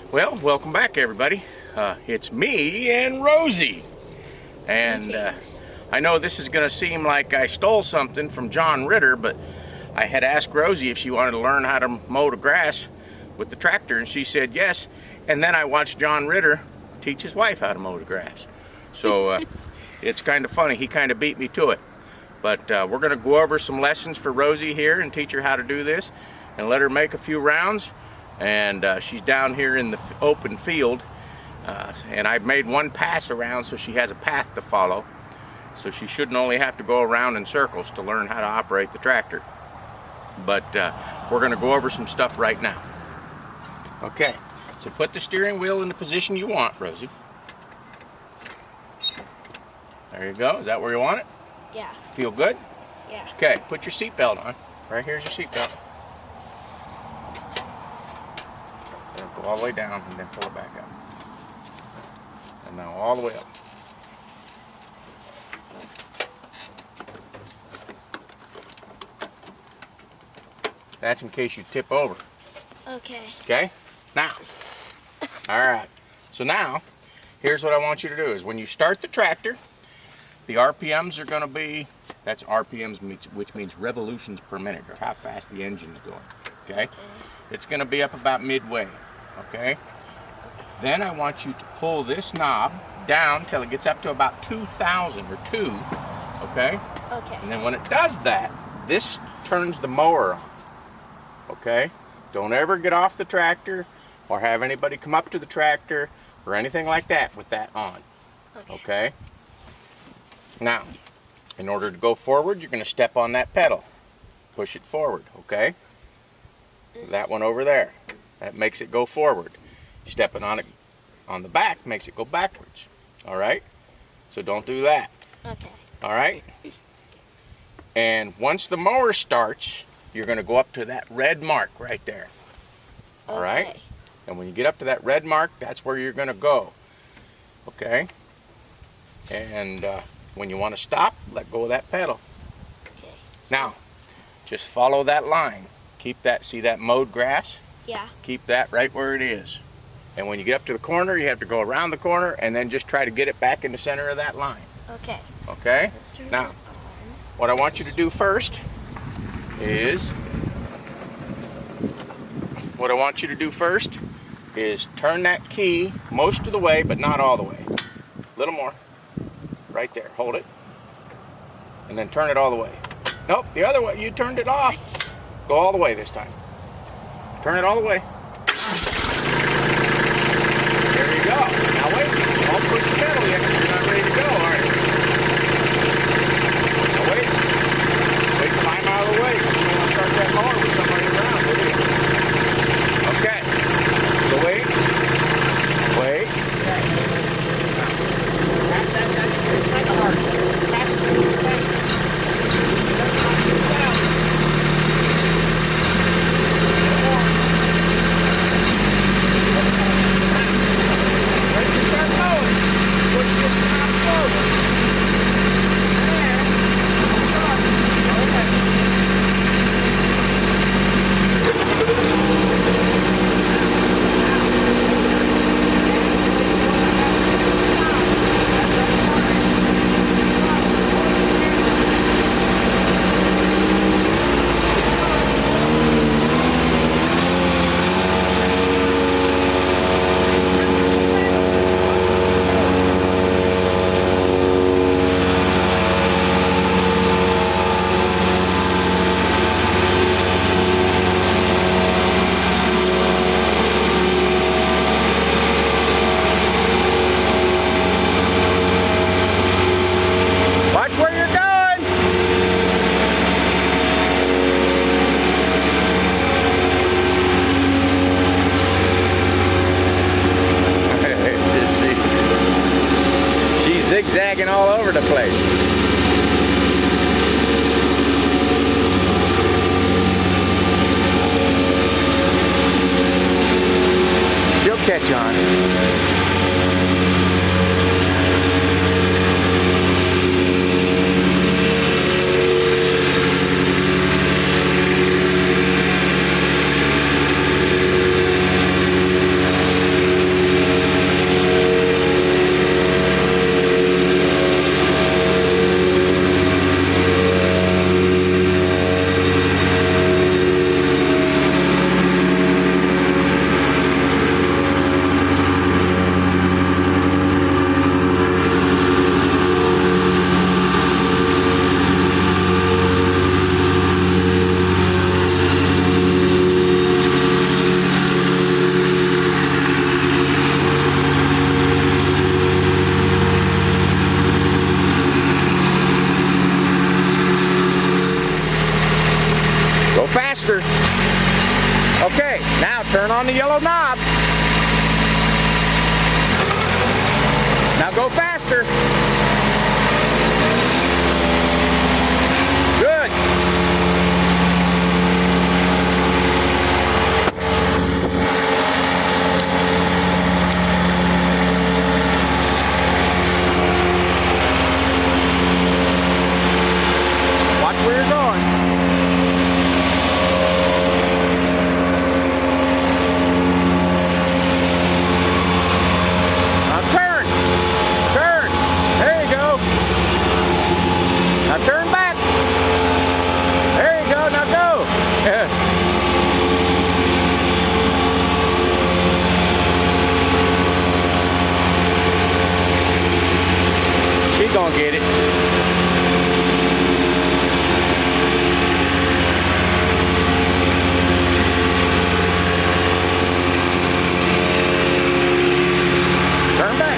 Well, welcome back, everybody. It's me and Rosie. And I know this is going to seem like I stole something from John Ritter, but I had asked Rosie if she wanted to learn how to mow the grass with the tractor, and she said yes. And then I watched John Ritter teach his wife how to mow the grass. So it's kind of funny. He kind of beat me to it. But we're going to go over some lessons for Rosie here and teach her how to do this and let her make a few rounds. And she's down here in the open field, and I've made one pass around so she has a path to follow, so she shouldn't only have to go around in circles to learn how to operate the tractor. But we're going to go over some stuff right now. Okay, so put the steering wheel in the position you want, Rosie. There you go. Is that where you want it? Yeah. Feel good? Yeah. Okay, put your seatbelt on. Right here's your seatbelt. Go all the way down and then pull it back up. And now all the way up. That's in case you tip over. Okay. Okay? Now. Alright. So now, here's what I want you to do is when you start the tractor, the RPMs are going to be, that's RPMs, which means revolutions per minute, or how fast the engine's going. Okay? It's going to be up about midway. Okay? Then I want you to pull this knob down till it gets up to about 2,000 or 2. Okay? Okay. And then when it does that, this turns the mower on. Okay? Don't ever get off the tractor or have anybody come up to the tractor or anything like that with that on. Okay? Now, in order to go forward, you're going to step on that pedal. Push it forward, okay? That one over there. That makes it go forward. Stepping on it on the back makes it go backwards. Alright? So don't do that. Okay. Alright? And once the mower starts, you're going to go up to that red mark right there. Alright? Okay. And when you get up to that red mark, that's where you're going to go. Okay? And when you want to stop, let go of that pedal. Okay. Now, just follow that line. Keep that, see that mowed grass? Yeah. Keep that right where it is. And when you get up to the corner, you have to go around the corner and then just try to get it back in the center of that line. Okay. Okay? Let's turn Now, what I want you to do first is turn that key most of the way, but not all the way. A little more. Right there. Hold it. And then turn it all the way. Nope, the other way. You turned it off. Go all the way this time. Turn it all the way. There you go. Now wait. Don't push the pedal yet. You're not ready to go, are you? Now wait. Wait till I'm out of the way. You don't want to start that motor with somebody around, do you? Okay. So wait. Wait. It's kind of hard. Zigzagging all over the place. She'll catch on. Now go faster. Good. Watch where you're going. Now turn. Turn. There you go. Now turn back. There you go. Now go. She gonna get it. Turn back.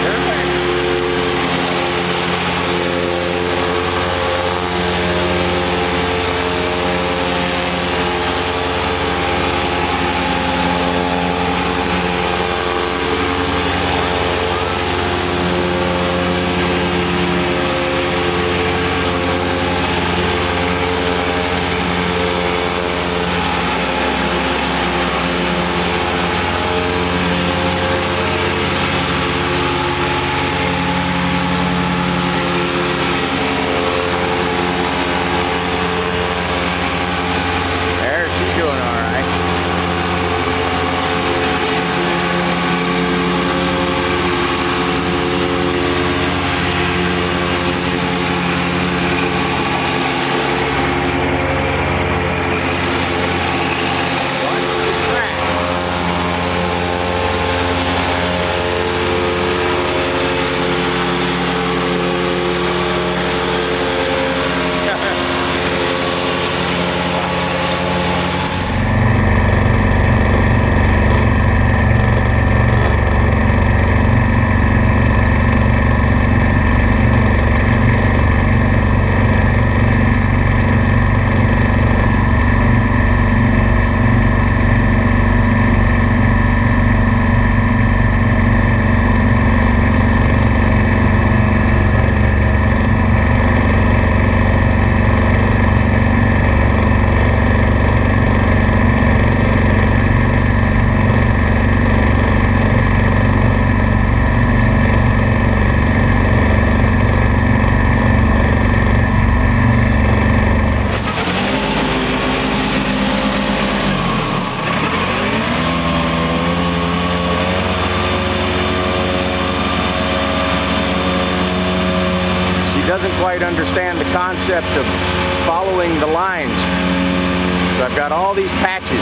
Turn back. There, she's doing all right. Watch the track. She doesn't quite understand the concept of following the lines. So I've got all these patches.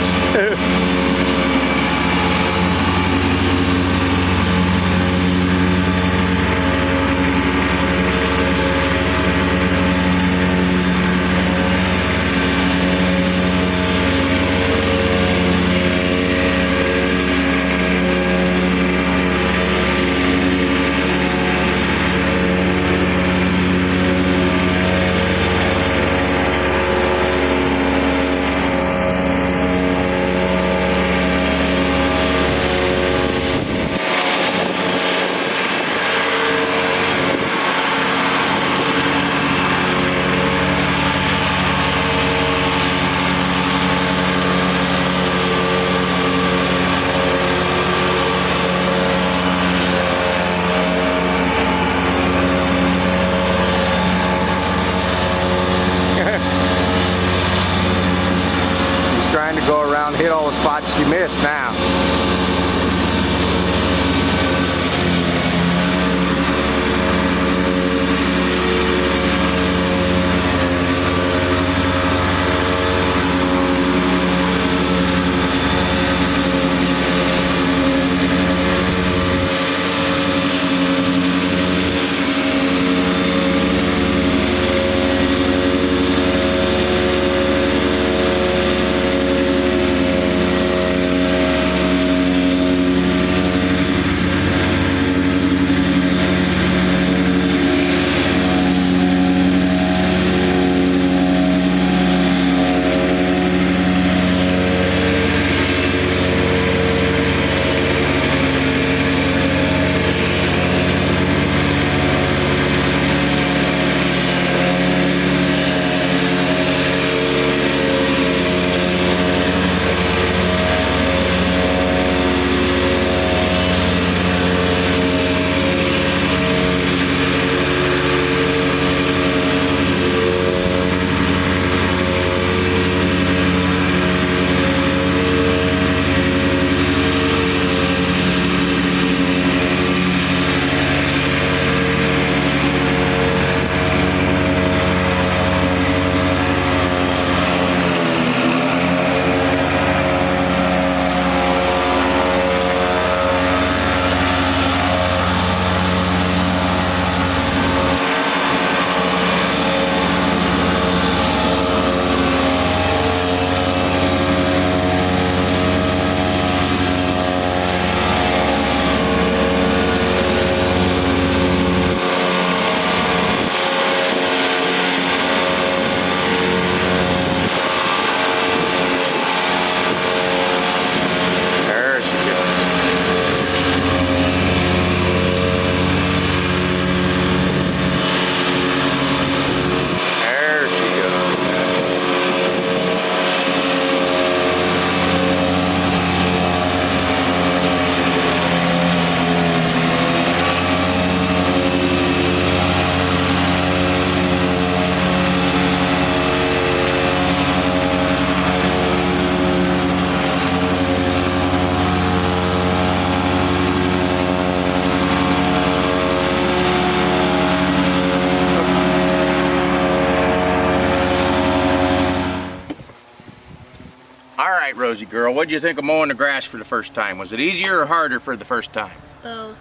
Rosie girl, what did you think of mowing the grass for the first time? Was it easier or harder for the first time? Both.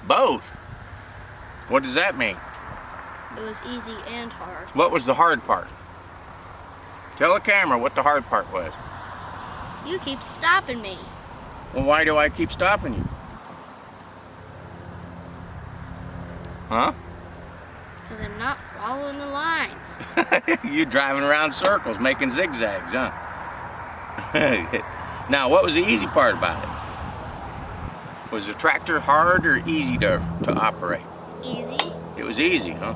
Both? What does that mean? It was easy and hard. What was the hard part? Tell the camera what the hard part was. You keep stopping me. Well, why do I keep stopping you? Huh? Because I'm not following the lines. You're driving around circles, making zigzags, huh? Now, what was the easy part about it? Was the tractor hard or easy to operate? Easy. It was easy, huh?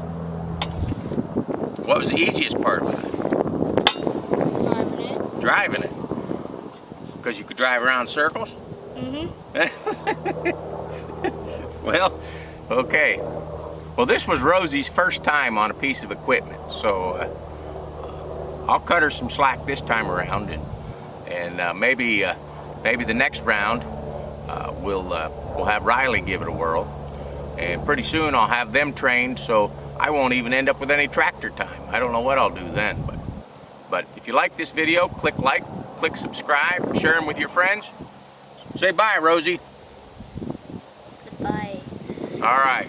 What was the easiest part about it? Driving it. Driving it. Because you could drive around circles? Mm-hmm. Well, okay. Well, this was Rosie's first time on a piece of equipment, so I'll cut her some slack this time around, and maybe the next round we'll have Riley give it a whirl, and pretty soon I'll have them trained, so I won't even end up with any tractor time. I don't know what I'll do then, but if you like this video, click like, click subscribe, share them with your friends. Say bye, Rosie. Goodbye. All right.